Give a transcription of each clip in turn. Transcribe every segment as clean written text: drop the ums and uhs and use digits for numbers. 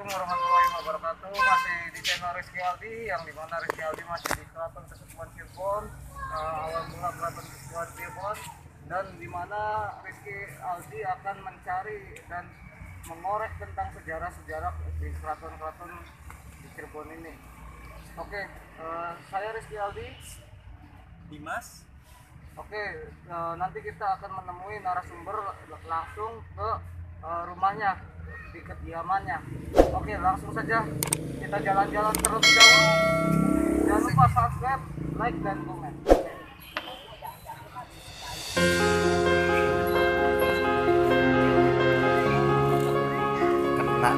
warahmatullahi wabarakatuh. Masih di channel Rizky Aldi, yang dimana Rizky Aldi masih di Keraton Kesukuan Cirebon, awal mula Keraton Kesukuan Cirebon, dan dimana Rizky Aldi akan mencari dan mengorek tentang sejarah-sejarah di keraton-keraton di Cirebon ini. Oke, saya Rizky Aldi. Dimas. Oke, nanti kita akan menemui narasumber langsung ke rumahnya, di kediamannya. Oke, langsung saja kita jalan-jalan terlebih dahulu. Jangan lupa subscribe, like, dan komen. Kena.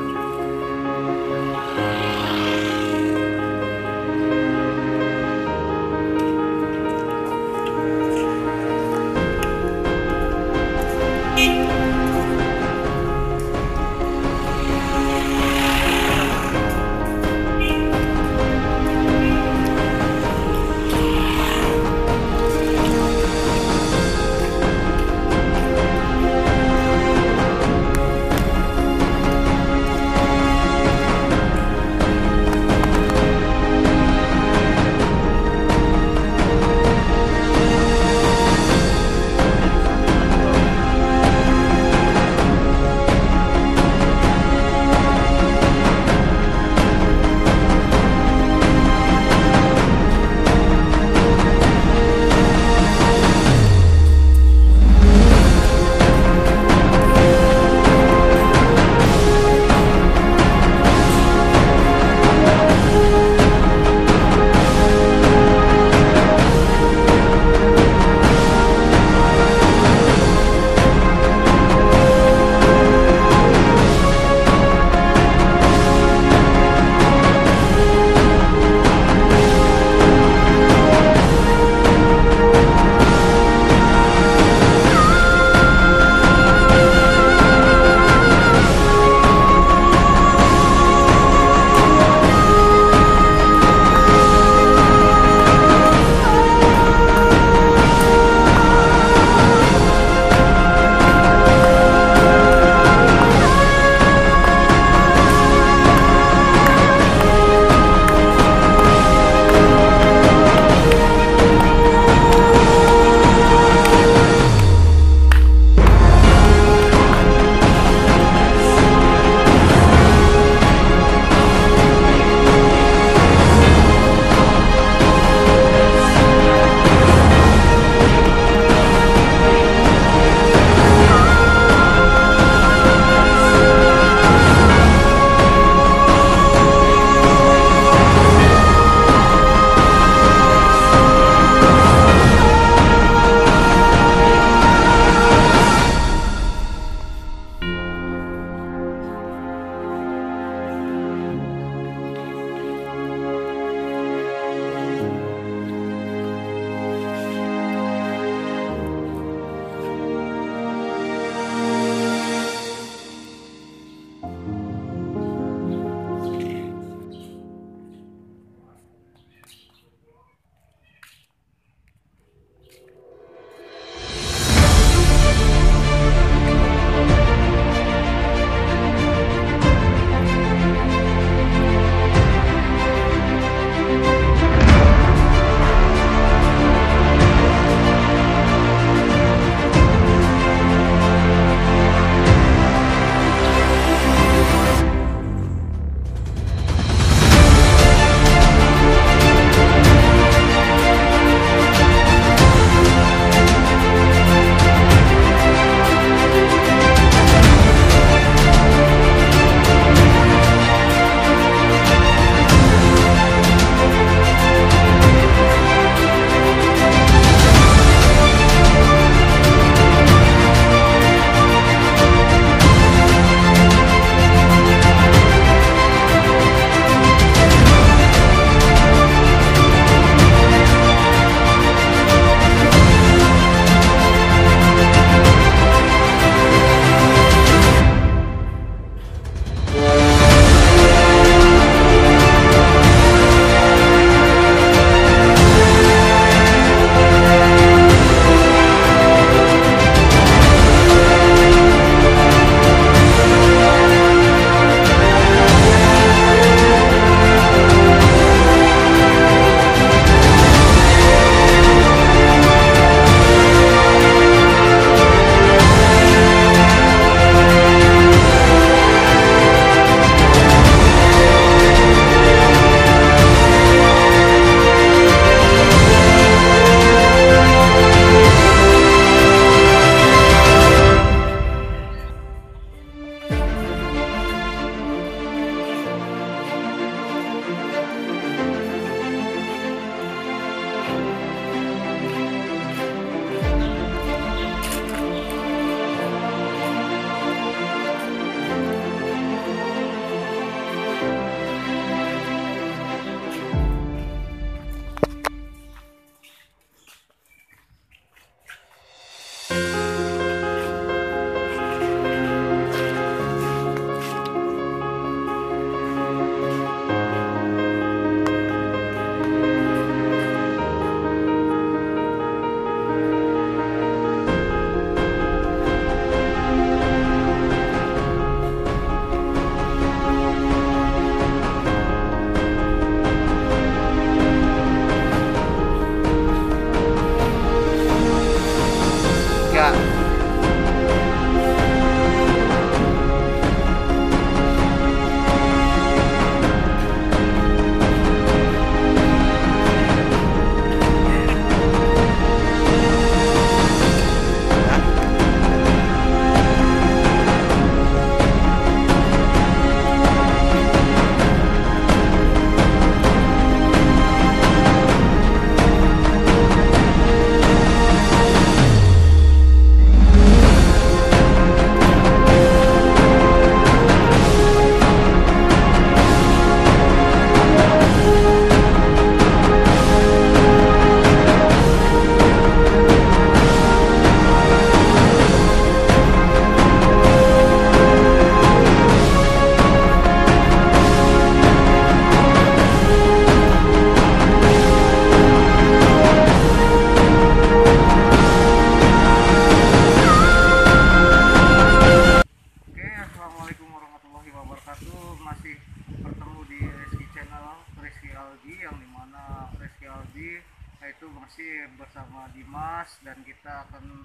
Aldi, yaitu masih bersama Dimas, dan kita akan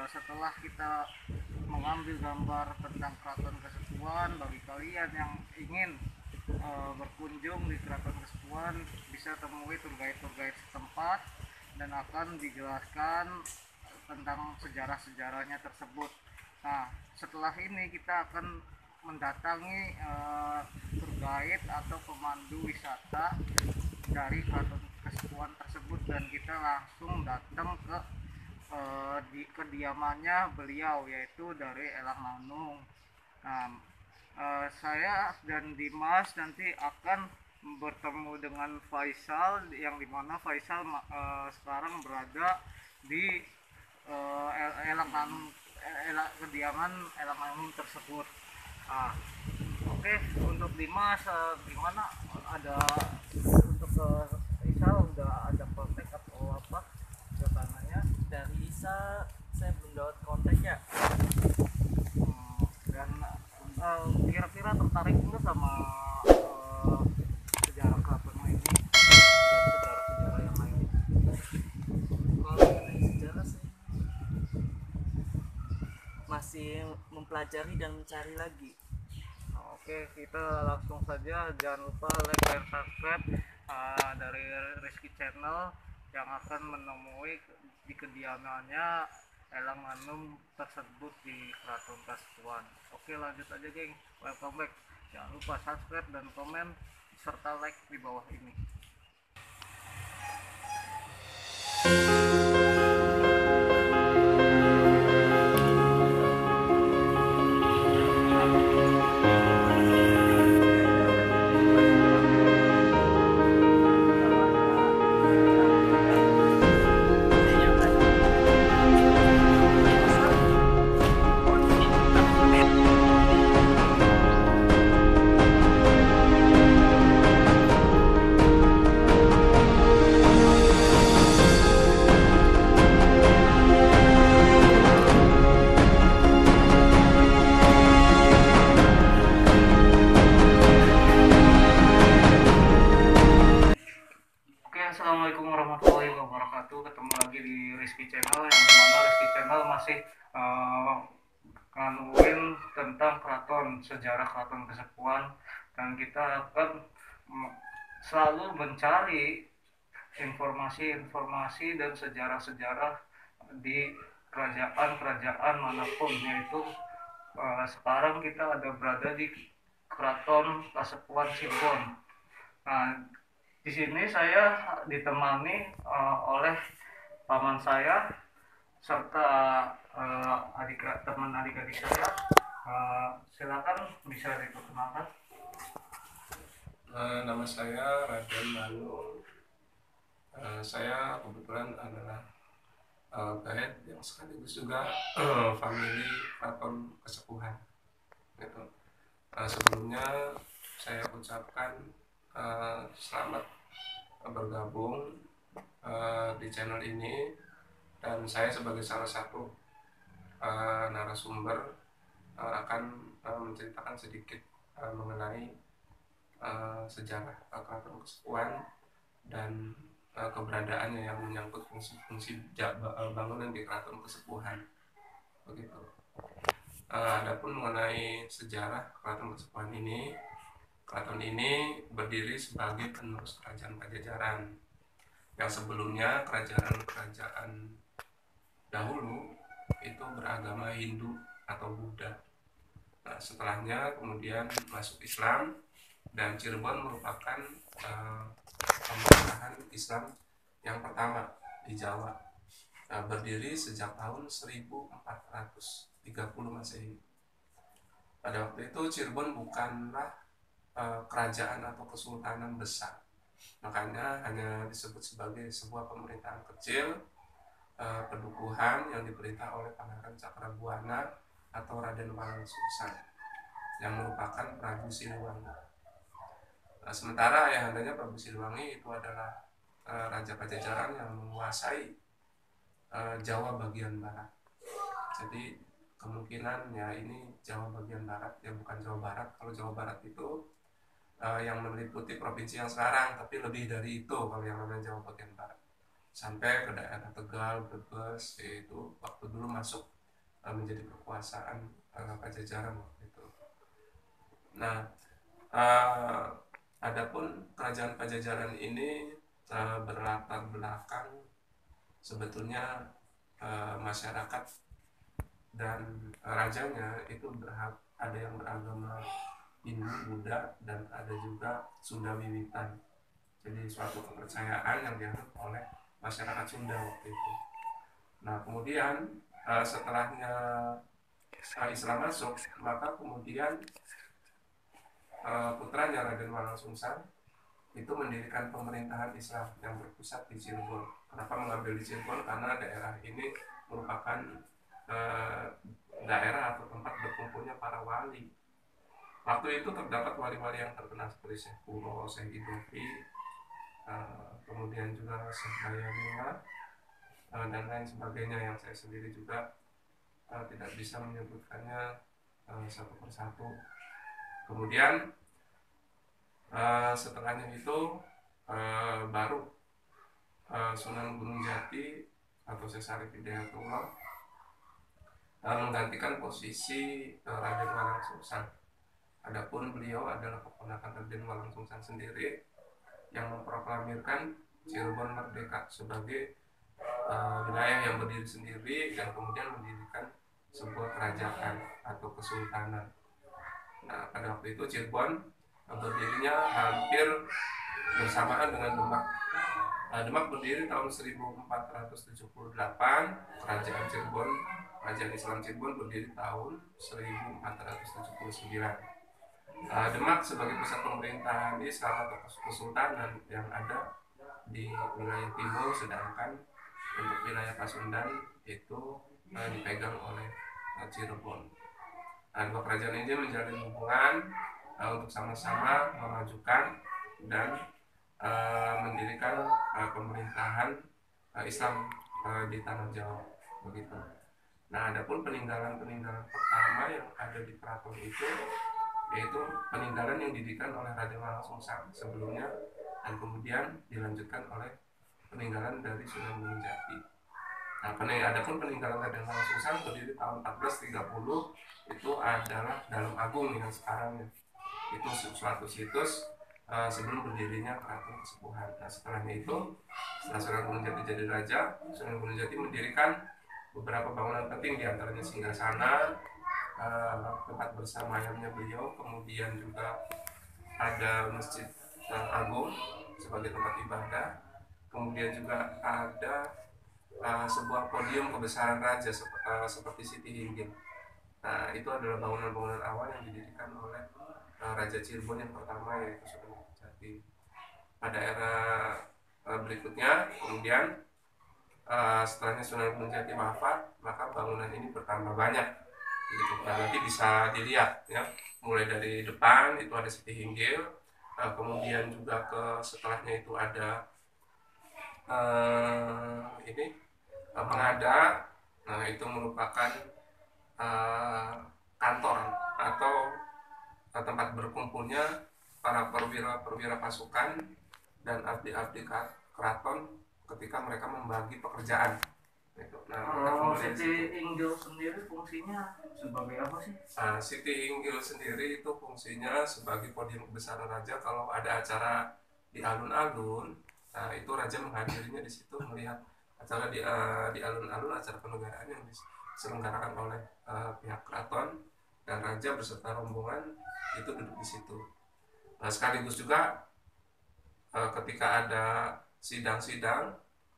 setelah kita mengambil gambar tentang Keraton Kasepuhan, bagi kalian yang ingin berkunjung di Keraton Kasepuhan bisa temui tour guide setempat dan akan dijelaskan tentang sejarah-sejarahnya tersebut. Nah, setelah ini kita akan mendatangi tour guide atau pemandu wisata dari Keraton Kasepuhan tersebut, dan kita langsung datang ke di kediamannya beliau, yaitu dari Elang Manung. Nah, saya dan Dimas nanti akan bertemu dengan Faisal, yang dimana Faisal sekarang berada di Elang Manung, kediaman Elang Manung tersebut. Nah, oke, untuk Dimas gimana, ada untuk Faisal udah ada kontak atau apa ke sananya? Dari Isa saya belum dapat kontak ya. Dan kira-kira tertarik juga sama sejarah keraton ini dan sejarah-sejarah yang lain. Kalau mengenai sejarah saya masih mempelajari dan mencari lagi. Oke, kita langsung saja. Jangan lupa like dan subscribe dari Rizky Channel yang akan menemui di kediamannya Elang Manung tersebut di Keraton Kasepuhan. Oke, lanjut aja geng, welcome back. Jangan lupa subscribe dan komen serta like di bawah ini. Oke, assalamualaikum warahmatullahi wabarakatuh. Ketemu lagi di Rizky Channel, yang dimana Rizky Channel masih nganuin tentang keraton, sejarah Keraton Kasepuhan, dan kita akan selalu mencari informasi-informasi dan sejarah-sejarah di kerajaan-kerajaan manapun, yaitu sekarang kita ada berada di Keraton Kasepuhan Cirebon. Nah, di sini saya ditemani oleh paman saya serta teman adik-adik saya. Silakan bisa diperkenalkan. Nama saya Raden Manung. Saya kebetulan adalah guide yang sekaligus juga family Keraton Kasepuhan. Gitu. Sebelumnya saya ucapkan selamat bergabung di channel ini, dan saya sebagai salah satu narasumber akan menceritakan sedikit mengenai sejarah Keraton Kasepuhan dan keberadaannya yang menyangkut fungsi-fungsi bangunan di Keraton Kasepuhan. Begitu. Adapun mengenai sejarah Keraton Kasepuhan ini, keraton ini berdiri sebagai penerus kerajaan Pajajaran, yang sebelumnya kerajaan-kerajaan dahulu itu beragama Hindu atau Buddha. Nah, setelahnya kemudian masuk Islam, dan Cirebon merupakan pemerintahan Islam yang pertama di Jawa. Berdiri sejak tahun 1430 Masehi. Pada waktu itu Cirebon bukanlah kerajaan atau kesultanan besar, makanya hanya disebut sebagai sebuah pemerintahan kecil pedukuhan yang diperintah oleh Pangeran Cakrabuana atau Raden Walangsungsang yang merupakan Prabu Siliwangi. Sementara ayahandanya Prabu Siliwangi itu adalah Raja Pajajaran yang menguasai Jawa bagian barat. Jadi kemungkinan ya ini Jawa bagian barat, ya bukan Jawa Barat. Kalau Jawa Barat itu yang meliputi provinsi yang sekarang, tapi lebih dari itu kalau yang namanya Jawa bagian barat, sampai ke daerah Tegal, Brebes, yaitu waktu dulu masuk menjadi kekuasaan Pajajaran waktu itu. Nah, adapun kerajaan Pajajaran ini berlatar belakang sebetulnya masyarakat dan rajanya itu ada yang beragama Hindu, Buddha, dan ada juga Sunda Wiwitan. Jadi suatu kepercayaan yang dianut oleh masyarakat Sunda waktu itu. Nah, kemudian setelahnya Islam masuk, maka kemudian putranya Raden Walang Sungsang itu mendirikan pemerintahan Islam yang berpusat di Cirebon. Kenapa mengambil di Cirebon? Karena daerah ini merupakan daerah atau tempat berkumpulnya para wali. Waktu itu terdapat wali-wali yang terkenal seperti Syekh Kuro, Syekh Idofi, kemudian juga Syekh Bayamina, dan lain sebagainya yang saya sendiri juga tidak bisa menyebutkannya satu persatu. Kemudian setelahnya itu baru Sunan Gunung Jati atau Syekh Sarif Hidayatullah menggantikan posisi Raden Walang Sungsang. Adapun beliau adalah keponakan Raden Walang Sungsang sendiri yang memproklamirkan Cirebon merdeka sebagai wilayah yang berdiri sendiri dan kemudian mendirikan sebuah kerajaan atau kesultanan. Nah, pada waktu itu Cirebon berdirinya hampir bersamaan dengan Demak. Demak berdiri tahun 1478, kerajaan Cirebon, kerajaan Islam Cirebon berdiri tahun 1479. Demak sebagai pusat pemerintahan Islam atau kesultanan yang ada di wilayah timur, sedangkan untuk wilayah Pasundan itu dipegang oleh Cirebon. Dua kerajaan ini menjalin hubungan untuk sama-sama memajukan dan mendirikan pemerintahan Islam di tanah Jawa begitu. Nah, adapun peninggalan-peninggalan pertama yang ada di keraton itu yaitu peninggalan yang didirikan oleh Raden Walang Sungsang sebelumnya dan kemudian dilanjutkan oleh peninggalan dari Sunan Gunung Jati. Nah, adapun peninggalan Raden Walang Sungsang berdiri tahun 1430 itu adalah Dalam Agung yang sekarang itu suatu situs sebelum berdirinya Keraton Kesepuhan. Nah, setelahnya itu setelah Sunan Gunung Jati jadi raja, Sunan Gunung Jati mendirikan beberapa bangunan penting, diantaranya singgasana, tempat bersemayamnya beliau, kemudian juga ada Masjid Agung sebagai tempat ibadah, kemudian juga ada sebuah podium kebesaran raja seperti Siti Hinggil. Nah, itu adalah bangunan-bangunan awal yang didirikan oleh Raja Cirebon yang pertama, yaitu Sunan Gunung Jati. Pada era berikutnya, kemudian setelahnya Sunan Gunung Jati wafat, maka bangunan ini bertambah banyak. Gitu. Nah, nanti bisa dilihat ya, mulai dari depan itu ada Siti Hinggil, kemudian juga ke setelahnya itu ada ini Pengada. Nah, itu merupakan kantor atau tempat berkumpulnya para perwira pasukan dan abdi-abdi keraton ketika mereka membagi pekerjaan. Nah, kalau Siti Hinggil sendiri fungsinya sebagai apa sih? Siti Hinggil sendiri itu fungsinya sebagai podium kebesaran raja. Kalau ada acara di alun-alun, nah itu raja menghadirinya di situ, melihat acara di alun-alun, acara kenegaraan yang diselenggarakan oleh pihak keraton, dan raja beserta rombongan itu duduk di situ. Nah, sekaligus juga ketika ada sidang-sidang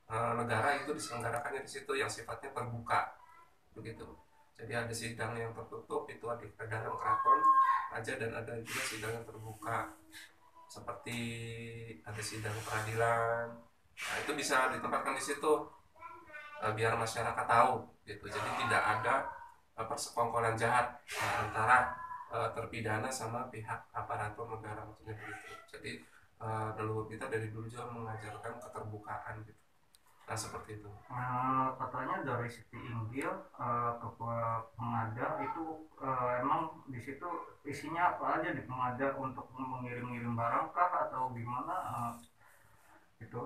negara itu diselenggarakannya di situ yang sifatnya terbuka begitu. Jadi ada sidang yang tertutup itu ada di dalam keraton aja, dan ada juga sidang yang terbuka seperti ada sidang peradilan. Nah, itu bisa ditempatkan di situ biar masyarakat tahu gitu. Jadi tidak ada persekongkolan jahat antara terpidana sama pihak aparatur negara, maksudnya begitu. Jadi leluhur kita dari dulu juga mengajarkan keterbukaan gitu. Nah seperti itu. Katanya dari Siti Inggil ke Pengada itu emang di situ isinya apa aja di Pengada, untuk mengirim-ngirim barang kah atau gimana itu?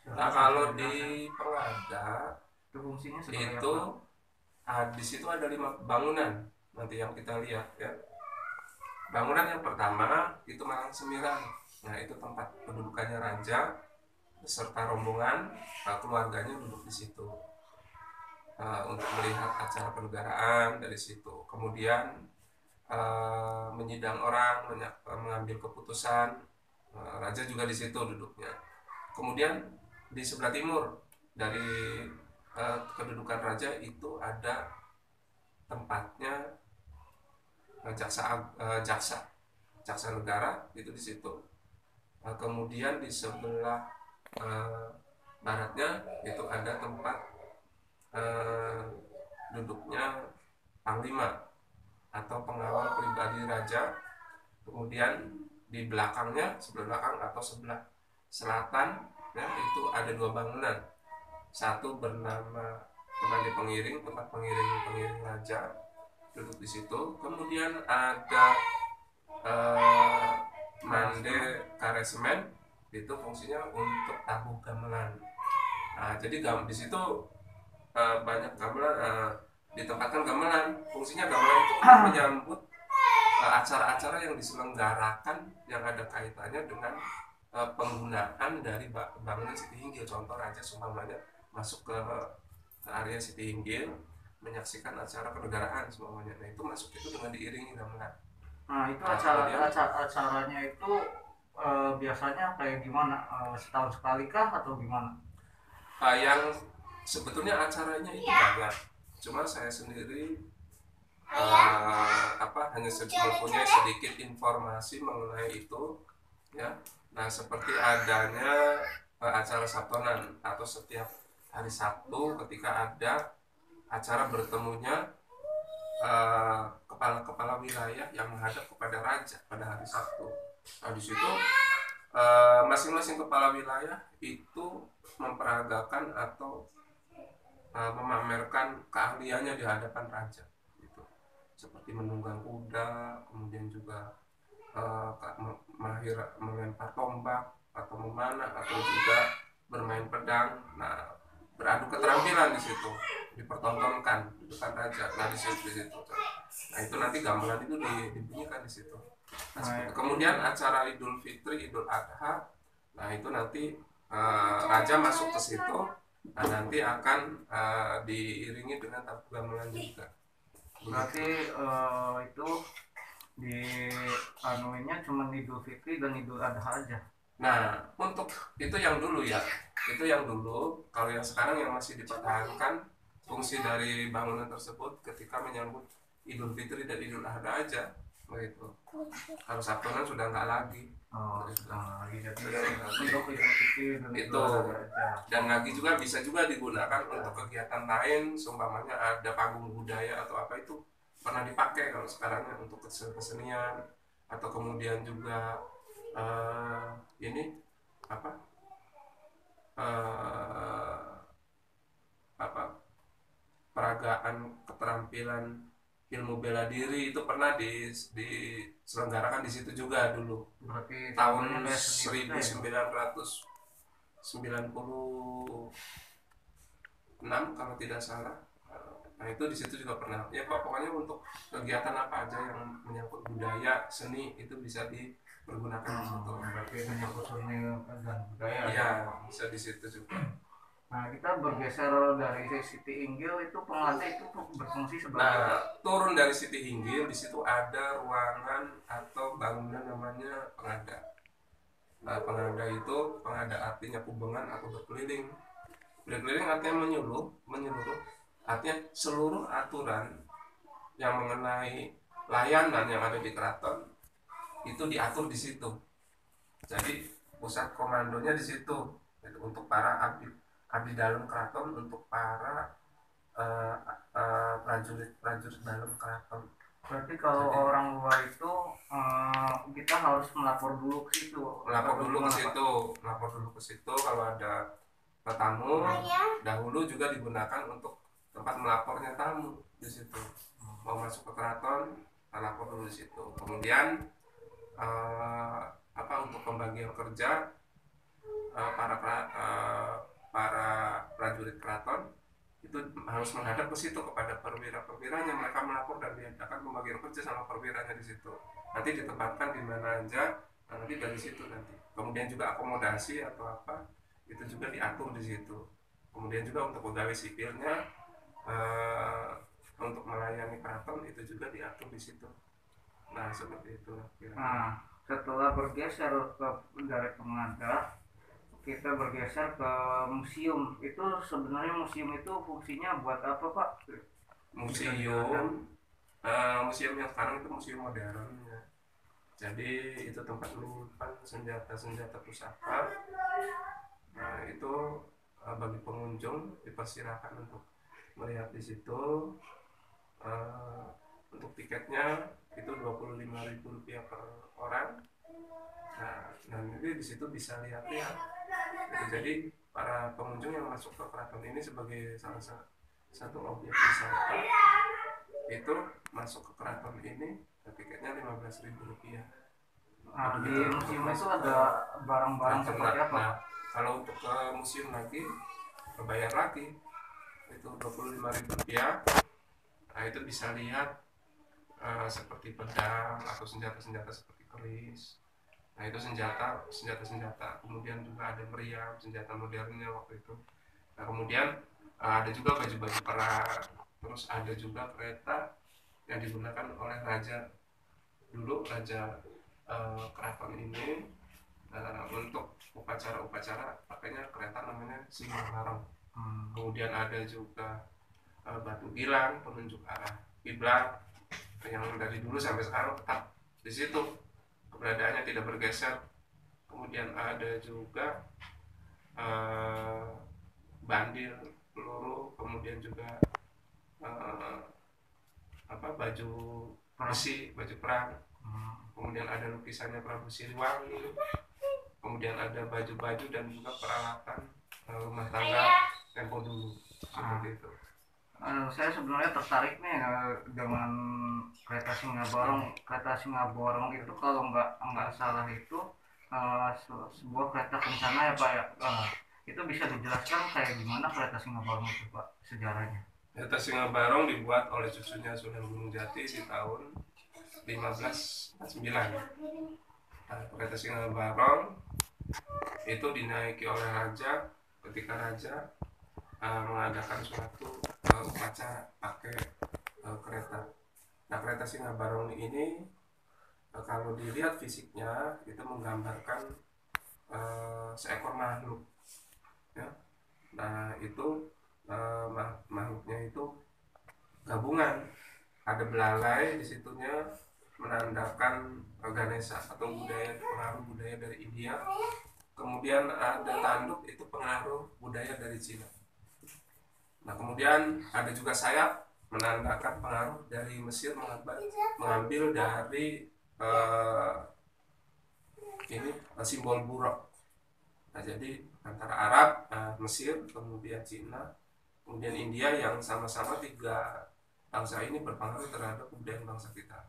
Nah Silahkan kalau bisa di dijelaskan. Pengada Itu fungsinya sebagai itu apa? di situ ada 5 bangunan nanti yang kita lihat ya. Bangunan yang pertama itu Malang Semirang. Nah itu tempat pendudukannya raja beserta rombongan, keluarganya duduk di situ untuk melihat acara kenegaraan dari situ. Kemudian menyidang orang, mengambil keputusan. Raja juga di situ duduknya. Kemudian di sebelah timur dari kedudukan raja itu ada tempatnya jaksa negara itu di situ. Kemudian di sebelah baratnya itu ada tempat duduknya panglima atau pengawal pribadi raja. Kemudian di belakangnya, sebelah belakang atau sebelah selatan ya, itu ada 2 bangunan. Satu bernama tempat pengiring, tempat pengiring raja duduk di situ. Kemudian ada mande karesemen, itu fungsinya untuk tabuh gamelan. Nah, jadi di situ banyak gamelan, ditempatkan gamelan. Fungsinya gamelan itu untuk menyambut acara-acara yang diselenggarakan yang ada kaitannya dengan penggunaan dari bangunan Siti Hinggil. Contoh raja seumpamanya masuk ke area Siti Hinggil menyaksikan acara kenegaraan semuanya. Nah itu masuk itu dengan diiringi gamelan. Nah itu Kemudian acaranya itu biasanya kayak gimana? Setahun sekali kah atau gimana? yang sebetulnya acaranya itu banyak, cuma saya sendiri hanya mempunyai sedikit informasi mengenai itu ya. Nah seperti adanya acara Sabtonan atau setiap hari Sabtu ketika ada acara bertemunya kepala-kepala wilayah yang menghadap kepada raja pada hari Sabtu. Nah di situ masing-masing kepala wilayah itu memperagakan atau memamerkan keahliannya di hadapan raja gitu. Seperti menunggang kuda, kemudian juga mahir melempar tombak atau memanah, atau juga bermain pedang. Nah beradu keterampilan di situ dipertontonkan di depan raja. Nah di situ. Nah itu nanti gamelan itu dibunyikan di situ. Nah, kemudian acara Idul Fitri, Idul Adha, nah itu nanti raja masuk ke situ. Nah, nanti akan diiringi dengan tabuh gamelan juga. Berarti itu di anunya cuma Idul Fitri dan Idul Adha aja. Nah untuk itu yang dulu ya, itu yang dulu. Kalau yang sekarang yang masih dipertahankan fungsi dari bangunan tersebut ketika menyambut Idul Fitri dan Idul Adha aja begitu. Kalau Sabtonan sudah nggak lagi. Jadi Untuk Idul Fitri dan itu Idul Adha aja. dan lagi juga bisa juga digunakan untuk kegiatan lain, seumpamanya ada panggung budaya atau apa, itu pernah dipakai kalau sekarang untuk kesenian. Atau kemudian juga ini apa peragaan keterampilan ilmu bela diri itu pernah diselenggarakan di situ juga dulu. Berarti Tahun sebenarnya 1996 kalau tidak salah. Nah itu di situ juga pernah ya Pak. Pokoknya untuk kegiatan apa aja yang menyangkut budaya seni itu bisa dipergunakan di situ. berarti menyangkut seni dan budaya. Iya bisa di situ juga. Nah kita bergeser dari Siti Inggil, itu Pengada itu berfungsi sebagai Nah turun dari Siti Hinggil, di situ ada ruangan atau bangunan namanya Pengada. Nah, Pengada itu, Pengada artinya kubengan atau berkeliling. Berkeliling artinya menyeluruh, artinya seluruh aturan yang mengenai layanan yang ada di keraton itu diatur di situ. Jadi pusat komandonya di situ untuk para abdi dalam keraton, untuk para prajurit dalam keraton. Berarti kalau orang luar itu kita harus melapor dulu ke situ. Melapor dulu ke situ kalau ada tamu. Dahulu juga digunakan untuk tempat melapornya tamu di situ. Mau masuk ke keraton, lapor dulu di situ. Kemudian untuk pembagian kerja, para prajurit keraton itu harus menghadap ke situ kepada perwira-perwiranya. Mereka melapor dan diadakan pembagian kerja sama perwiranya di situ. Nanti ditempatkan di mana aja, nanti dari situ nanti. Kemudian juga akomodasi atau apa itu juga diatur di situ. Kemudian juga untuk pegawai sipilnya, untuk melayani keraton itu juga diatur di situ. Nah seperti itu. Nah, setelah bergeser dari Pengada, kita bergeser ke museum. Itu sebenarnya museum itu fungsinya buat apa, Pak? Museum yang sekarang itu museum modern ya. Jadi itu tempat menyimpan senjata-senjata pusaka. Nah itu bagi pengunjung dipersilakan untuk melihat di situ. Untuk tiketnya itu Rp25.000 per orang. Nah, nanti di situ bisa lihat-lihat. Jadi para pengunjung yang masuk ke keraton ini sebagai salah satu objek wisata itu masuk ke keraton ini, tiketnya Rp15.000. Nah, di museum itu ada barang-barang seperti apa? Nah, kalau untuk ke museum lagi bayar lagi itu Rp25.000. Nah itu bisa lihat seperti pedang atau senjata-senjata seperti keris. Nah itu senjata-senjata. Kemudian juga ada meriam, senjata modernnya waktu itu. Nah kemudian ada juga baju-baju perang. Terus ada juga kereta yang digunakan oleh raja dulu, raja keraton ini untuk upacara-upacara pakainya kereta namanya Singgamarong. Kemudian ada juga batu bilang penunjuk arah kiblat yang dari dulu sampai sekarang tetap di situ keberadaannya, tidak bergeser. Kemudian ada juga bandil peluru, kemudian juga baju besi, baju perang. Kemudian ada lukisannya Prabu Siliwangi. Kemudian ada baju-baju dan juga peralatan rumah tangga tempo dulu seperti itu. Saya sebenarnya tertarik nih dengan kereta Singaborong. Kereta Singaborong itu kalau nggak salah itu sebuah kereta kencana ya, Pak ya. Itu bisa dijelaskan kayak gimana kereta Singaborong itu, Pak, sejarahnya? Kereta Singaborong dibuat oleh cucunya Sunan Gunung Jati di tahun 1549. Nah, kereta Singaborong itu dinaiki oleh raja ketika raja mengadakan suatu upacara pakai kereta. Nah kereta Singaborong ini kalau dilihat fisiknya itu menggambarkan seekor makhluk ya. Nah itu makhluknya itu gabungan, ada belalai di situnya menandakan Ganesha atau pengaruh budaya dari India. Kemudian ada tanduk, itu pengaruh budaya dari Cina. Nah kemudian ada juga sayap menandakan pengaruh dari Mesir, mengambil dari simbol buruk. Nah jadi antara Arab, Mesir, kemudian Cina, kemudian India yang sama-sama tiga bangsa ini berpengaruh terhadap budaya bangsa kita.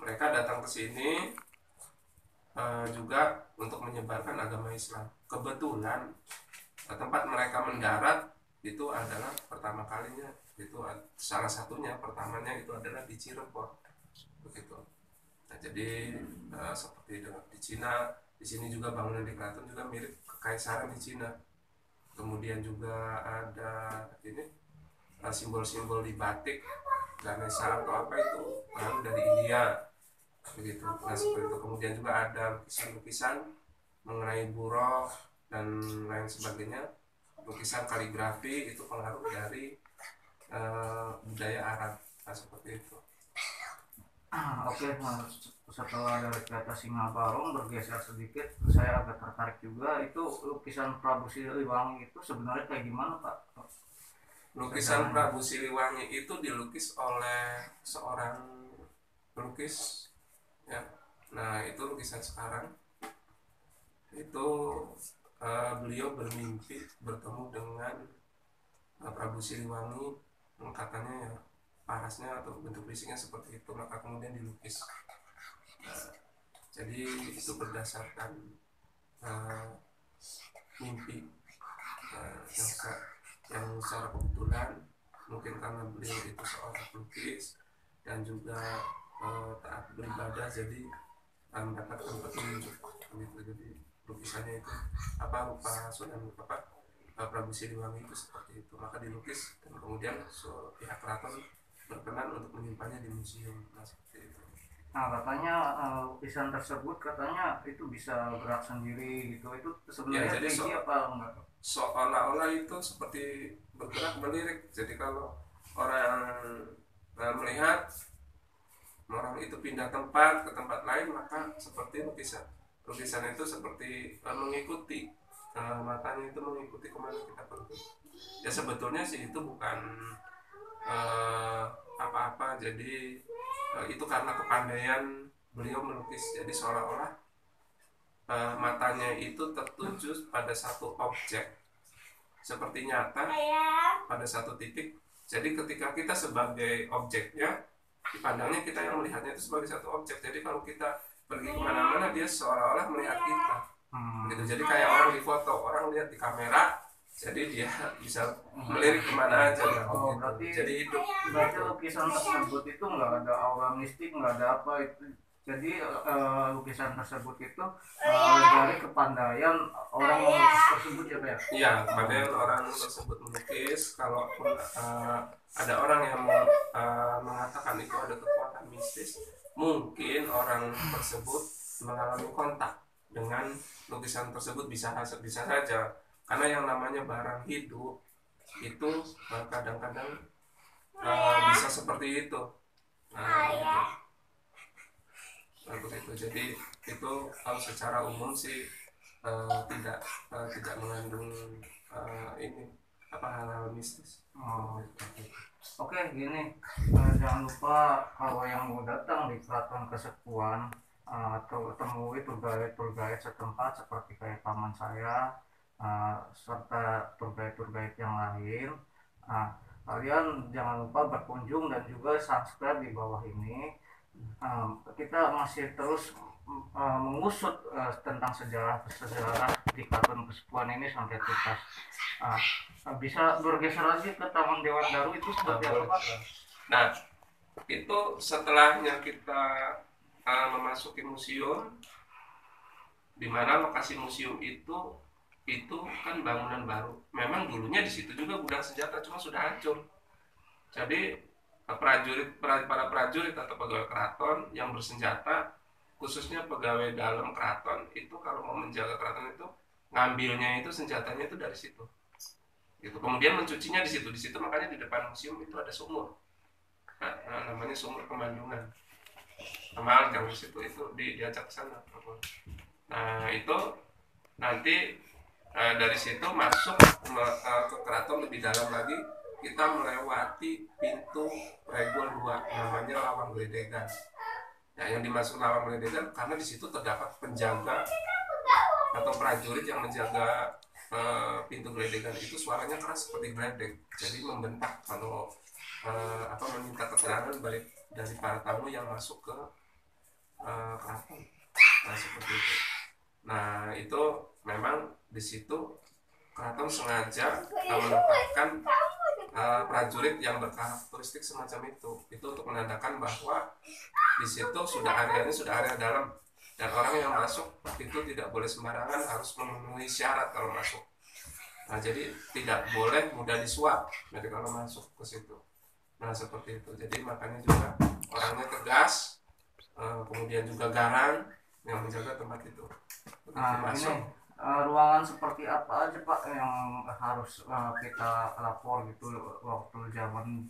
Mereka datang ke sini juga untuk menyebarkan agama Islam. Kebetulan tempat mereka mendarat itu adalah pertama kalinya, itu salah satunya pertamanya itu adalah di Cirebon begitu. Nah jadi seperti di Cina, di sini juga bangunan di keraton juga mirip kekaisaran di Cina. Kemudian juga ada ini simbol-simbol di batik Ganesha atau apa itu pengaruh dari India begitu. Nah seperti itu. Kemudian juga ada lukisan-lukisan mengenai buruk dan lain sebagainya. Lukisan kaligrafi itu pengaruh dari budaya Arab. Nah seperti itu. Oke, nah, setelah dari kereta Singaborong bergeser sedikit, saya agak tertarik juga. Itu lukisan Prabu Siliwangi itu sebenarnya kayak gimana, Pak? Lukisan Prabu Siliwangi itu dilukis oleh seorang pelukis ya. Nah itu lukisan sekarang itu beliau bermimpi bertemu dengan Prabu Siliwangi, katanya ya parasnya atau bentuk fisiknya seperti itu, maka kemudian dilukis. Jadi itu berdasarkan mimpi yang secara kebetulan, mungkin karena beliau itu seorang pelukis dan juga taat beribadah, jadi mendapatkan petunjuk gitu. Jadi lukisannya itu rupa Sunan Prabu Siliwangi itu seperti itu, maka dilukis dan kemudian pihak keraton berkenan untuk menyimpannya di museum. Nah, seperti itu. Nah katanya lukisan tersebut katanya itu bisa gerak sendiri gitu, itu sebenarnya jadi apa enggak? Seolah-olah itu seperti bergerak melirik. Jadi kalau orang melihat orang itu pindah tempat ke tempat lain, maka seperti lukisan itu seperti mengikuti matanya itu mengikuti kemana kita pergi. Ya sebetulnya sih itu bukan apa-apa, jadi itu karena kepandaian beliau melukis. Jadi seolah-olah matanya itu tertuju pada satu objek seperti nyata pada satu titik. Jadi ketika kita sebagai objeknya, dipandangnya kita yang melihatnya itu sebagai satu objek. Jadi kalau kita pergi kemana-mana, dia seolah-olah melihat kita gitu. Jadi kayak orang di foto, orang lihat di kamera, jadi dia bisa melirik kemana aja gitu. Berarti, jadi hidup. Berarti lukisan tersebut itu nggak ada aura mistik, nggak ada apa itu. Jadi lukisan tersebut itu dari kepandaian orang melukis tersebut ya Pak ya? Iya, kepandaian orang tersebut melukis. Kalaupun ada orang yang mengatakan itu ada kekuatan mistis, mungkin orang tersebut mengalami kontak dengan lukisan tersebut, bisa saja, karena yang namanya barang hidup itu kadang-kadang bisa seperti itu. Begitu. Jadi itu kalau secara umum sih tidak mengandung hal-hal mistis. Oke, gini, jangan lupa kalau yang mau datang di Keraton Kasepuhan atau temui tour guide setempat seperti kayak paman saya serta tour guide yang lain. Kalian jangan lupa berkunjung dan juga subscribe di bawah ini. Kita masih terus mengusut tentang sejarah di Keraton Kasepuhan ini sampai tuntas. Bisa bergeser lagi ke Taman Dewan Daru, itu seperti apa Pak? Nah, itu setelahnya kita memasuki museum, di mana lokasi museum itu kan bangunan baru. Memang dulunya di situ juga gudang senjata, cuma sudah hancur. Jadi para prajurit atau pegawai keraton yang bersenjata, khususnya pegawai dalam keraton, itu kalau mau menjaga keraton itu ngambilnya itu senjatanya itu dari situ. Gitu. Kemudian mencucinya di situ. Makanya di depan museum itu ada sumur. Namanya sumur Kemandungan. Sama yang di situ itu diajak ke sana. Nah, itu nanti dari situ masuk ke keraton lebih dalam lagi, kita melewati pintu Regol 2, namanya Lawang Gledegan. Nah, yang dimasuk Lawang Gledegan karena di situ terdapat penjaga atau prajurit yang menjaga pintu gledegan itu. Suaranya keras seperti gledek, jadi membentak kalau meminta keterangan balik dari para tamu yang masuk ke keraton. Nah, seperti itu. Nah, itu memang di situ keraton sengaja menempatkan prajurit yang berkarakteristik semacam itu untuk menandakan bahwa di situ areanya sudah area dalam, dan orang yang masuk itu tidak boleh sembarangan, harus memenuhi syarat kalau masuk. Nah, jadi tidak boleh mudah disuap jadi kalau masuk ke situ. Nah, seperti itu. Jadi makanya juga orangnya tegas, kemudian juga garang yang menjaga tempat itu. Masuk. Ruangan seperti apa aja Pak yang harus kita lapor gitu waktu zaman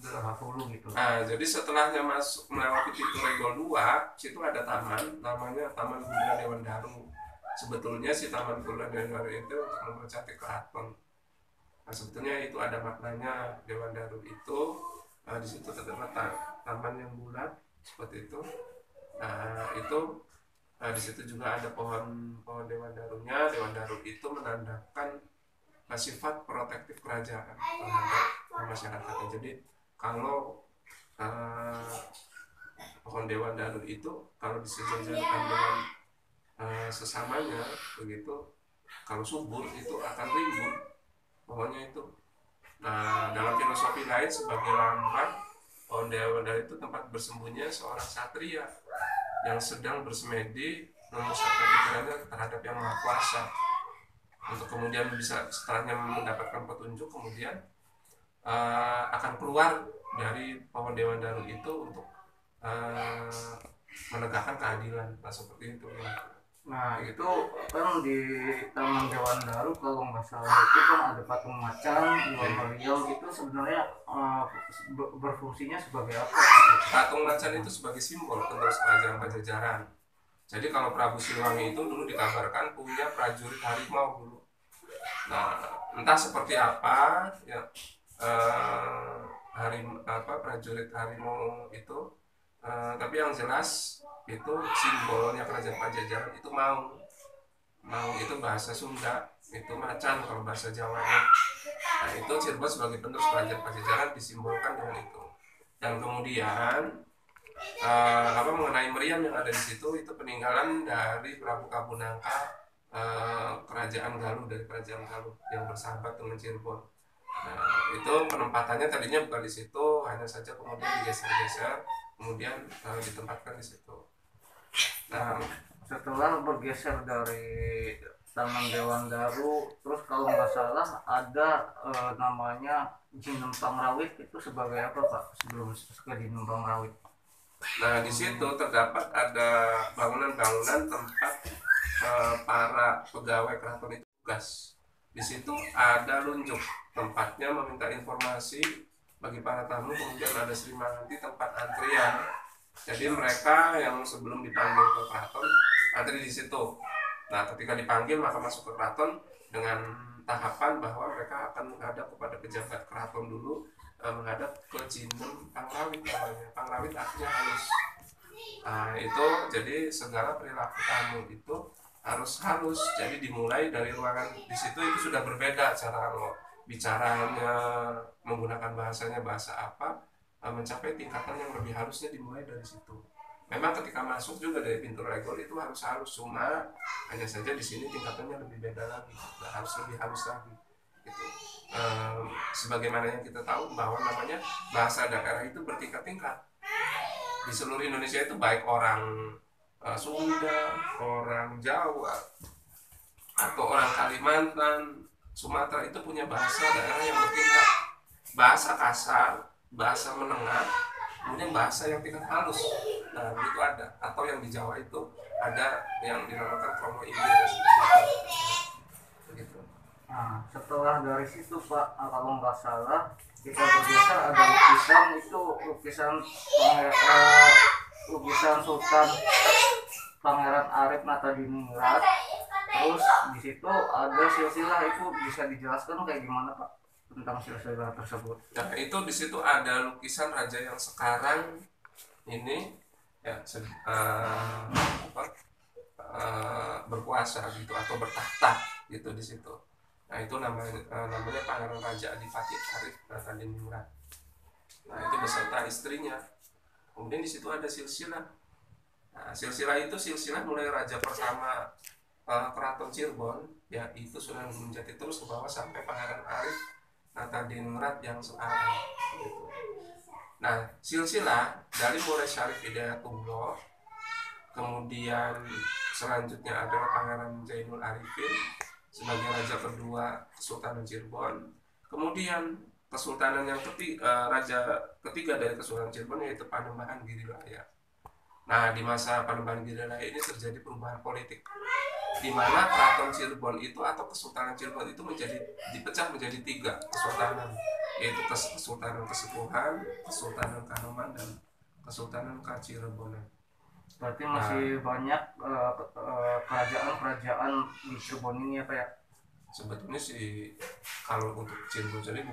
dahulu gitu? Nah, jadi setelahnya masuk melewati pintu Regol 2, situ ada taman, namanya Taman Gunda Dewan Daru. Sebetulnya si Taman Gunda Dewan Daru itu untuk mempercantik keraton. Nah, sebetulnya itu ada maknanya. Dewan Daru itu di situ terdapat taman yang bulat seperti itu. Nah, itu Di situ juga ada pohon pohon Dewan Darunya. Dewan Daru itu menandakan sifat protektif kerajaan terhadap masyarakatnya. Jadi kalau uh, pohon Dewan Daru itu kalau disejajarkan dengan sesamanya begitu, kalau subur itu akan rimbun pohonnya itu. Nah, dalam filosofi lain sebagai lambang pohon Dewan Daru itu tempat bersembunyinya seorang satria yang sedang bersemedi memusatkan pikirannya terhadap yang maha kuasa, untuk kemudian bisa setelahnya mendapatkan petunjuk, kemudian akan keluar dari pohon Dewan Daru itu untuk menegakkan keadilan. Nah, seperti itu ya. Nah itu kan di Taman Dewan Daru kalau nggak salah itu kan ada patung macan, dua meriam, itu sebenarnya berfungsinya sebagai apa? Patung macan itu sebagai simbol penerus kerajaan Pajajaran. Jadi kalau Prabu Siliwangi itu dulu dikabarkan punya prajurit harimau dulu. Nah, entah seperti apa ya, prajurit harimau itu, tapi yang jelas itu simbolnya kerajaan Pajajaran itu mau itu bahasa Sunda, itu macan kalau bahasa Jawanya. Nah, itu Cirebon sebagai penerus kerajaan Pajajaran disimbolkan dengan itu. Dan kemudian mengenai meriam yang ada di situ, itu peninggalan dari Prabu Kabunangka, kerajaan Galuh, dari kerajaan Galuh yang bersahabat dengan Cirebon. Nah, itu penempatannya tadinya bukan di situ, hanya saja kemudian digeser-geser, kemudian ditempatkan di situ. Nah, setelah bergeser dari Taman Dewan Daru, terus kalau nggak salah ada namanya Jinem Pangrawit, itu sebagai apa Pak sebelum ke Jinem Pangrawit? Nah, di situ terdapat ada bangunan-bangunan tempat para pegawai keraton itu tugas. Di situ ada lunjuk tempatnya meminta informasi bagi para tamu, kemudian ada Sri Manganti tempat antrian. Jadi mereka yang sebelum dipanggil ke keraton antri di situ. Nah, ketika dipanggil maka masuk ke keraton dengan tahapan bahwa mereka akan menghadap kepada pejabat keraton dulu, menghadap ke Jinem Pangrawit namanya. Pangrawit artinya halus. Nah, itu jadi segala perilaku tamu itu harus halus. Jadi dimulai dari ruangan di situ itu sudah berbeda cara bicaranya, menggunakan bahasanya bahasa apa, mencapai tingkatan yang lebih halusnya dimulai dari situ. Memang ketika masuk juga dari pintu regol itu harus halus, cuma hanya saja di sini tingkatannya lebih beda lagi, harus lebih halus lagi. Gitu. Sebagaimana yang kita tahu bahwa namanya bahasa daerah itu bertingkat-tingkat. Di seluruh Indonesia itu baik orang Sunda, orang Jawa, atau orang Kalimantan, Sumatera itu punya bahasa daerah yang bertingkat. Bahasa kasar, bahasa menengah, kemudian bahasa yang tingkat halus. Nah, itu ada. Atau yang di Jawa itu ada yang dinamakan Kromo Inggris. Begitu. Nah, setelah dari situ Pak, kalau nggak salah kita bergeser ada lukisan, itu lukisan Sultan Pangeran Arif Natadiningrat. Terus di situ ada silsilah, itu bisa dijelaskan kayak gimana Pak tentang silsilah tersebut? Nah, itu di situ ada lukisan raja yang sekarang ini ya berkuasa gitu atau bertahta gitu di situ. Nah, itu namanya Pangeran Raja Adipati Arif Natadiningrat. Nah, itu beserta istrinya. Kemudian di situ ada silsilah. Nah, silsilah itu silsilah mulai raja pertama Keraton Cirebon, yaitu Sunan Gunung Jati, terus ke bawah sampai Pangeran Arif Natadiningrat yang sekarang. Gitu. Nah, silsilah dari mulai Syarif Hidayatullah, kemudian selanjutnya adalah Pangeran Zainul Arifin sebagai raja kedua Kesultanan Cirebon. Kemudian kesultanan yang raja ketiga dari Kesultanan Cirebon yaitu Panembahan Girilaya. Nah, di masa Panembahan Girilaya ini terjadi perubahan politik, di mana Keraton Cirebon itu atau Kesultanan Cirebon itu dipecah menjadi 3 kesultanan, yaitu Kesultanan Kesepuhan, Kesultanan Kanoman, dan Kesultanan Kacirebonan. Berarti masih banyak kerajaan-kerajaan di Cirebon ini ya Pak ya? Sebetulnya sih kalau untuk Cirebon sendiri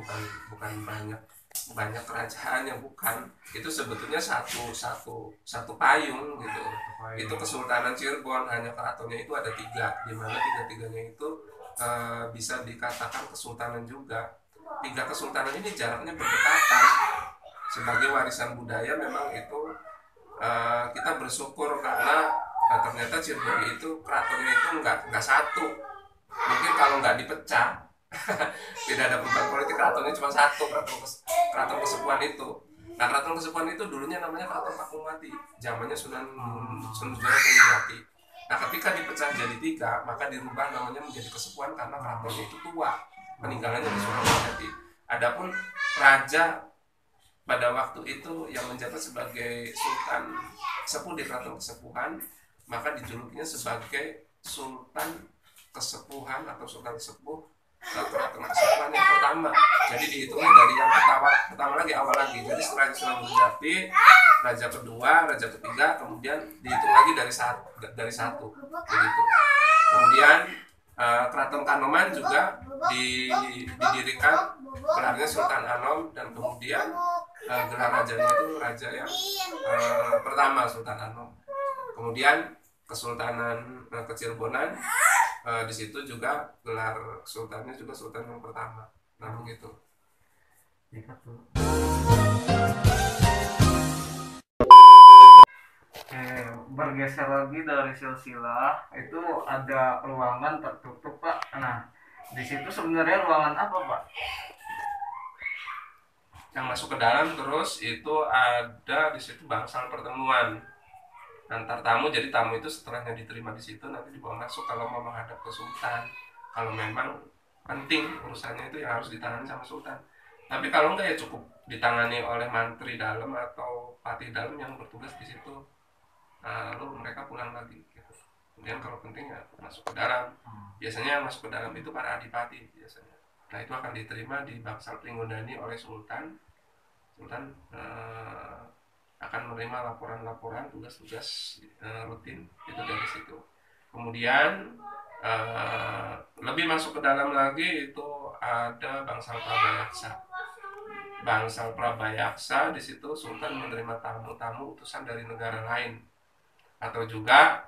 bukan banyak banyak kerajaan yang bukan, itu sebetulnya satu payung gitu. Itu Kesultanan Cirebon, hanya keratonnya itu ada 3, di mana 3-tiganya itu bisa dikatakan kesultanan juga. 3 kesultanan ini jaraknya berdekatan. Sebagai warisan budaya memang itu kita bersyukur karena ternyata Cirebon itu keratonnya itu nggak satu. Mungkin kalau nggak dipecah tidak ada perubahan politik, keratonnya cuma satu, keraton Kesepuhan itu. Nah, keraton Kesepuhan itu dulunya namanya Keraton Pakumati, zamannya Sunan Gunungjati. Nah, ketika dipecah jadi 3, maka dirubah namanya menjadi Kesepuhan karena keratonnya itu tua, peninggalannya di Sunan Gunungjati. Adapun raja pada waktu itu yang menjabat sebagai Sultan Sepuh di Keraton Kesepuhan, maka dijulukinya sebagai Sultan Kesepuhan atau Sultan Sepuh Keraton Kesepuhan yang pertama. Jadi dihitungnya dari yang pertama lagi, awal lagi. Jadi setelah Sunan Gunungjati, raja kedua, raja ketiga, kemudian dihitung lagi dari satu begitu. Kemudian Keraton Kanoman juga didirikan gelarnya Sultan Anom, dan kemudian gelar rajanya itu raja yang pertama, Sultan Anom. Kemudian Kesultanan Kecirebonan, di situ juga gelar sultannya juga sultan yang pertama. Nah, begitu. Bergeser lagi dari silsilah itu ada ruangan tertutup, Pak. Nah, di situ sebenarnya ruangan apa, Pak? Yang masuk ke dalam terus itu ada di situ bangsal pertemuan antar tamu. Jadi tamu itu setelahnya diterima di situ nanti dibawa masuk kalau mau menghadap ke sultan. Kalau memang penting urusannya itu yang harus ditangani sama sultan. Tapi kalau enggak ya cukup ditangani oleh mantri dalam atau patih dalam yang bertugas di situ. Lalu mereka pulang lagi gitu. Kemudian kalau penting ya masuk ke dalam. Biasanya yang masuk ke dalam itu para adipati biasanya. Nah, itu akan diterima di Bangsal Pringgondani oleh sultan. Sultan akan menerima laporan-laporan tugas-tugas rutin itu dari situ. Kemudian lebih masuk ke dalam lagi itu ada Bangsal Prabayaksa. Bangsal Prabayaksa di situ sultan menerima tamu-tamu utusan dari negara lain atau juga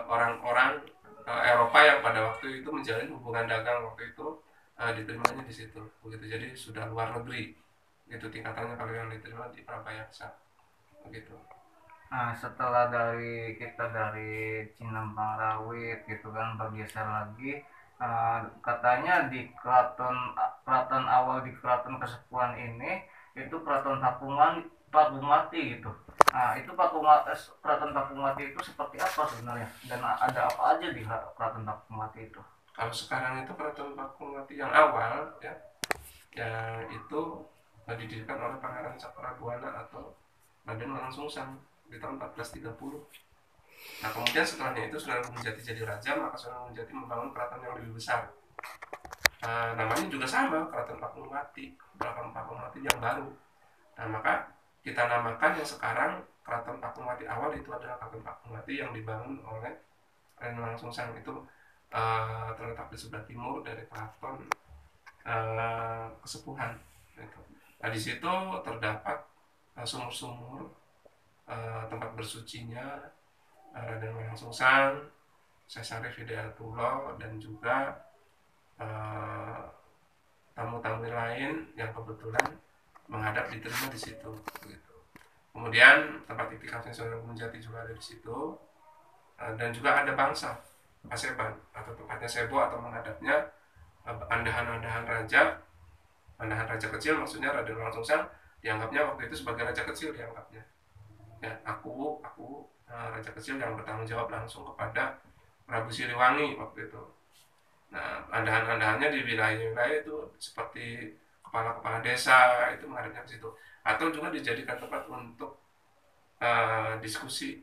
orang-orang Eropa yang pada waktu itu menjalin hubungan dagang waktu itu, diterimanya di situ. Begitu, jadi sudah luar negeri. Itu tingkatannya kalau yang diterima di Prabayaksa. Begitu. Nah, setelah kita dari Cinembang Rawit gitu kan, bergeser lagi, katanya di keraton awal di Keraton Kesepuhan ini itu Keraton Pakumati gitu. Nah, itu Keraton Pakumati itu seperti apa sebenarnya, dan ada apa aja di Keraton Pakumati itu? Kalau sekarang itu Keraton Pakumati yang awal ya itu didirikan oleh Pangeran Cakrabuana atau Raden Walang Sungsang di tahun 1430. Nah, kemudian setelahnya itu Sunan Gunungjati jadi raja, maka Sunan Gunungjati membangun keraton yang lebih besar. Namanya juga sama, Keraton Pakumati, Keraton Pakumati yang baru. Nah, maka kita namakan yang sekarang Keraton Pakumati awal itu adalah Keraton Pakumati yang dibangun oleh Raden Walang Sungsang. Itu terletak di sebelah timur dari Keraton Kesepuhan. Nah, di situ terdapat sumur-sumur tempat bersucinya Raden Walang Sungsang, Syekh Syarif Hidayatullah, dan juga tamu-tamu lain yang kebetulan menghadap diterima di situ. Begitu. Kemudian tempat iktikafnya Sunan Gunungjati juga ada di situ, dan juga ada bangsa Paseban atau tempatnya Sebo atau menghadapnya andahan-andahan raja kecil, maksudnya Raden Walang Sungsang dianggapnya waktu itu sebagai raja kecil dianggapnya. Ya, aku raja kecil yang bertanggung jawab langsung kepada Prabu Siliwangi waktu itu. Nah, andahan-andahannya di wilayah-wilayah itu seperti kepala-kepala desa itu menghadapnya ke situ, atau juga dijadikan tempat untuk diskusi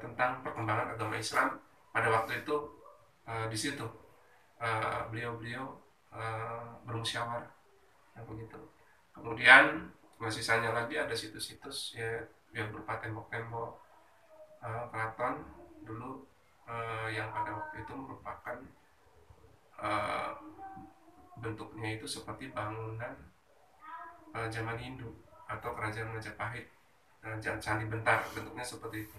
tentang perkembangan agama Islam pada waktu itu. Di situ beliau-beliau bermusyawarah, begitu. Kemudian sisanya lagi ada situs-situs ya yang berupa tembok-tembok keraton dulu yang pada waktu itu merupakan bentuknya itu seperti bangunan zaman Hindu atau kerajaan Majapahit. Candi Bentar bentuknya seperti itu.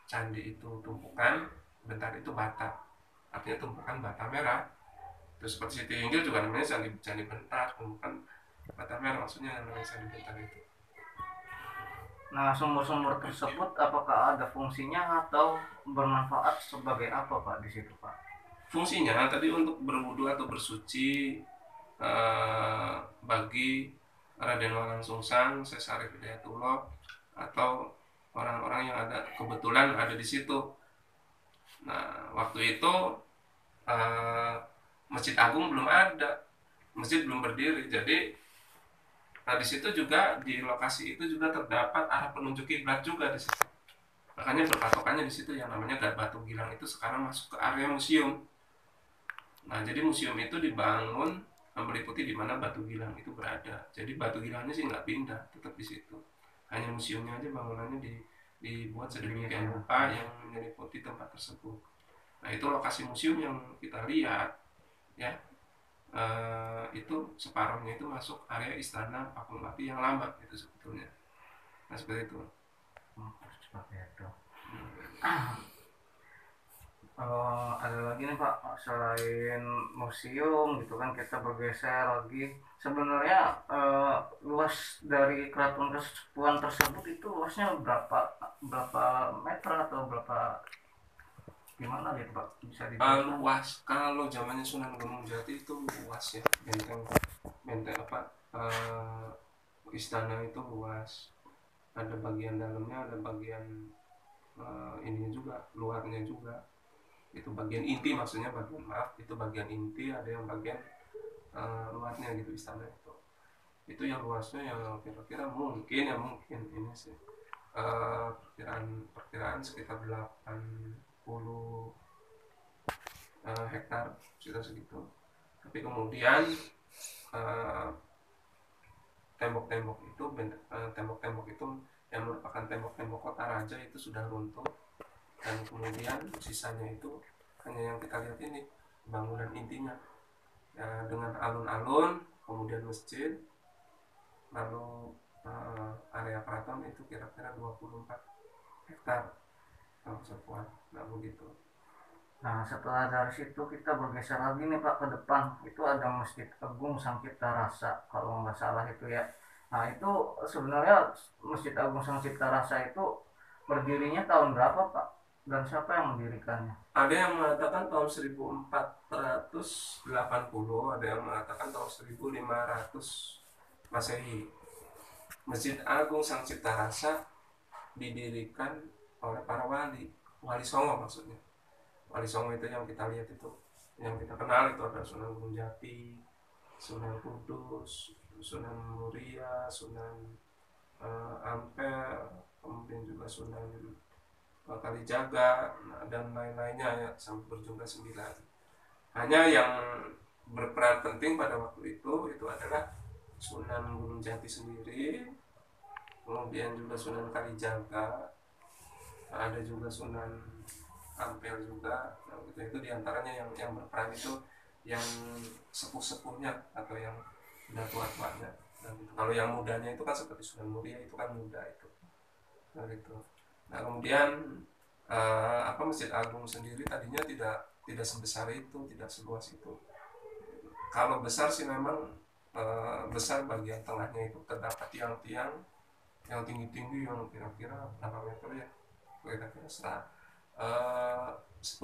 Candi itu tumpukan, Bentar itu bata, artinya tumpukan bata merah. Terus seperti Siti Inggil juga namanya Candi Bentar, tumpukan bata merah, maksudnya namanya Candi Bentar itu. Nah, sumur-sumur tersebut apakah ada fungsinya atau bermanfaat sebagai apa Pak di situ Pak? Fungsinya tadi untuk berwudu atau bersuci bagi Raden Walang Sungsang, Sesarif Hidayatullah, atau orang-orang yang ada kebetulan ada di situ. Nah, waktu itu Masjid Agung belum ada, masjid belum berdiri, jadi di situ juga, di lokasi itu juga terdapat arah penunjuk kiblat juga di situ. Makanya berpatokannya di situ yang namanya Batu Gilang itu sekarang masuk ke area museum. Nah, jadi museum itu dibangun meliputi di mana Batu Gilang itu berada. Jadi Batu Gilangnya sih nggak pindah, tetap di situ. Hanya museumnya aja bangunannya dibuat sedemikian rupa yang meliputi tempat tersebut. Nah, itu lokasi museum yang kita lihat, ya. Itu separuhnya itu masuk area istana Paku Mati yang lama itu sebetulnya. Nah, seperti itu. Seperti itu. Ada lagi nih Pak, selain museum gitu kan, kita bergeser lagi. Sebenarnya luas dari Keraton Kasepuhan tersebut itu luasnya berapa meter atau berapa, gimana gitu Pak, bisa dijelaskan? Luas, kalau zamannya Sunan Gunung Jati itu luas ya, benteng apa, istana itu luas, ada bagian dalamnya, ada bagian ininya juga, luarnya juga. Itu bagian inti, maksudnya bagian, maaf, itu bagian inti, ada yang bagian luarnya gitu istana itu yang luasnya yang kira-kira mungkin ini sih perkiraan sekitar 80 hektar, sekitar segitu. Tapi kemudian tembok-tembok itu yang merupakan tembok-tembok kota raja itu sudah runtuh, dan kemudian sisanya itu hanya yang kita lihat ini, bangunan intinya ya, dengan alun-alun, kemudian masjid, lalu area keraton itu kira-kira 24 hektar kalau Kasepuhan. Nah, begitu. Nah, setelah dari situ kita bergeser lagi nih Pak ke depan. Itu ada Masjid Agung Sangcipta Rasa kalau nggak salah itu ya. Nah, itu sebenarnya Masjid Agung Sangcipta Rasa itu berdirinya tahun berapa Pak? Dan siapa yang mendirikannya? Ada yang mengatakan tahun 1480, ada yang mengatakan tahun 1500 Masehi. Masjid Agung Sangcipta Rasa didirikan oleh para wali songo maksudnya. Wali songo itu yang kita lihat itu, yang kita kenal itu ada Sunan Gunung Jati, Sunan Kudus, Sunan Muria, Sunan Ampel, kemudian juga Sunan Kalijaga, dan lain-lainnya ya, sampai berjumlah 9. Hanya yang berperan penting pada waktu itu adalah Sunan Gunung Jati sendiri, kemudian juga Sunan Kalijaga, ada juga Sunan Ampel juga. Nah, itu diantaranya yang berperan itu yang sepuh-sepuhnya atau yang udah tua-tuanya. Nah, kalau yang mudanya itu kan seperti Sunan Muria, itu kan muda itu. Nah, gitu. Nah, kemudian Masjid Agung sendiri tadinya tidak sebesar itu, tidak seluas itu. Kalau besar sih memang besar, bagian tengahnya itu terdapat tiang-tiang yang tinggi-tinggi, yang kira-kira berapa meter ya, kira-kira 10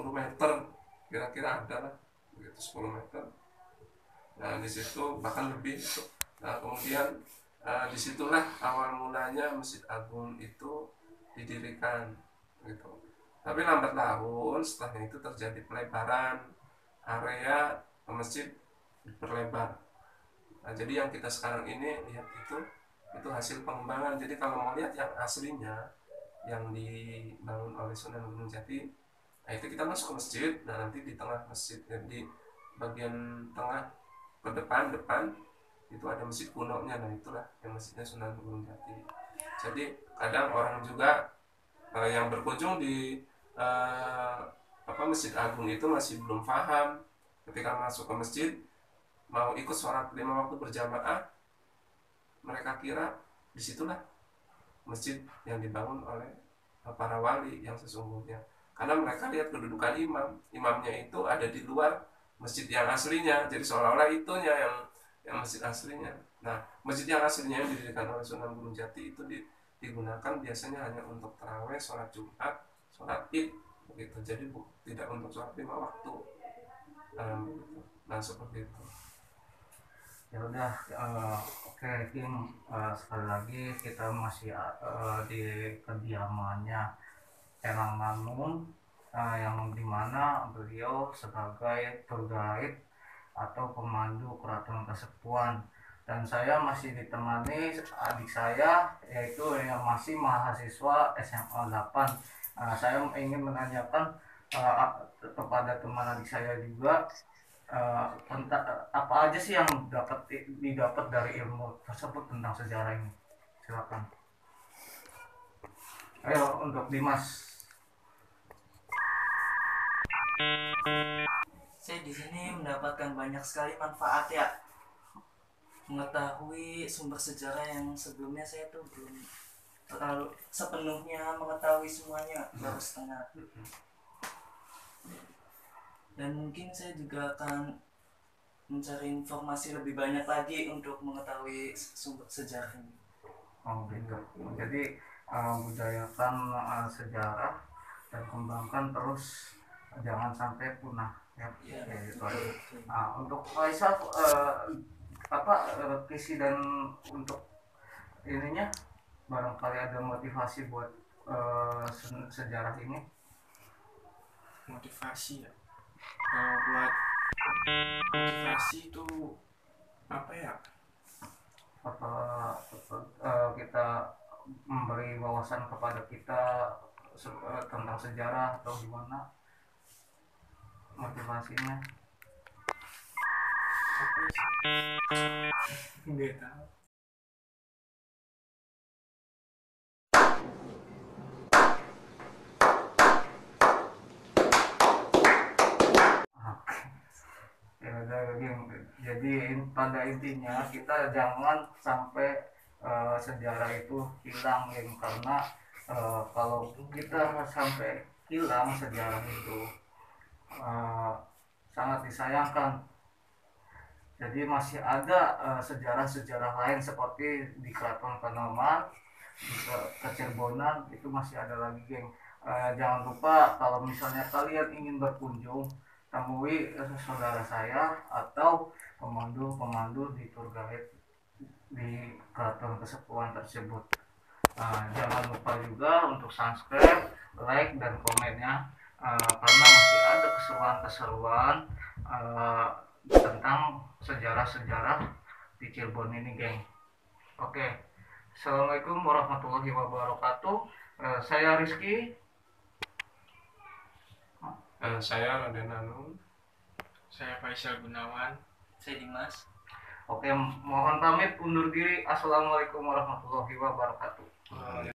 meter kira-kira ada lah, begitu 10 meter. Nah, di situ bahkan lebih itu. Nah, kemudian disitulah awal mulanya Masjid Agung itu didirikan gitu. Tapi lambat laun setelahnya itu terjadi pelebaran area masjid, diperlebar. Nah, jadi yang kita sekarang ini lihat itu hasil pengembangan. Jadi kalau mau lihat yang aslinya yang dibangun oleh Sunan Gunung Jati, nah itu kita masuk ke masjid. Nah, nanti di tengah masjid, di bagian tengah ke depan itu ada masjid kunonya. Nah, itulah yang masjidnya Sunan Gunung Jati. Jadi kadang orang juga yang berkunjung di Masjid Agung itu masih belum paham. Ketika masuk ke masjid, mau ikut sholat 5 waktu berjamaah, mereka kira disitulah masjid yang dibangun oleh para wali yang sesungguhnya, karena mereka lihat kedudukan imamnya itu ada di luar masjid yang aslinya, jadi seolah-olah itunya yang masjid aslinya. Nah, masjid yang aslinya yang didirikan oleh Sunan Gunung Jati itu digunakan biasanya hanya untuk taraweh, sholat Jumat, sholat Id begitu, jadi tidak untuk sholat 5 waktu. Gitu. Nah, seperti itu. Ya udah, oke Kim, sekali lagi kita masih di kediamannya Erang Manung, yang dimana beliau sebagai tour guide atau pemandu Keraton Kasepuhan, dan saya masih ditemani adik saya yaitu yang masih mahasiswa SMA 8. Saya ingin menanyakan kepada teman adik saya juga tentang apa aja sih yang didapat dari ilmu tersebut tentang sejarah ini. Silakan. Ayo untuk Dimas. Saya di sini mendapatkan banyak sekali manfaat ya, mengetahui sumber sejarah yang sebelumnya saya tuh belum terlalu sepenuhnya mengetahui semuanya, baru setengah. Dan mungkin saya juga akan mencari informasi lebih banyak lagi untuk mengetahui sumber sejarah ini. Oh gitu. Jadi budayakan sejarah dan kembangkan terus, jangan sampai punah ya. Ya, Gitu aja. Untuk Faisal kisi dan untuk ininya barangkali ada motivasi buat sejarah ini. Motivasi ya, kalau buat motivasi itu apa ya, Kita memberi wawasan kepada kita tentang sejarah atau gimana motivasinya? apa sih, nggak tahu. Jadi pada intinya kita jangan sampai sejarah itu hilang, karena kalau kita sampai hilang sejarah itu sangat disayangkan. Jadi masih ada sejarah-sejarah lain seperti di Keraton Kanoman, di Kecirbonan, itu masih ada lagi, geng. Jangan lupa kalau misalnya kalian ingin berkunjung, temui saudara saya atau pemandu di tour guide di Keraton Kasepuhan tersebut. Jangan lupa juga untuk subscribe, like, dan komennya, karena masih ada keseruan-keseruan tentang sejarah-sejarah di Cirebon ini, geng. Oke, assalamualaikum warahmatullahi wabarakatuh. Saya Rizky. Saya Raden Anung. Saya Faisal Gunawan. Saya Dimas. Oke, mohon pamit undur diri. Assalamualaikum warahmatullahi wabarakatuh.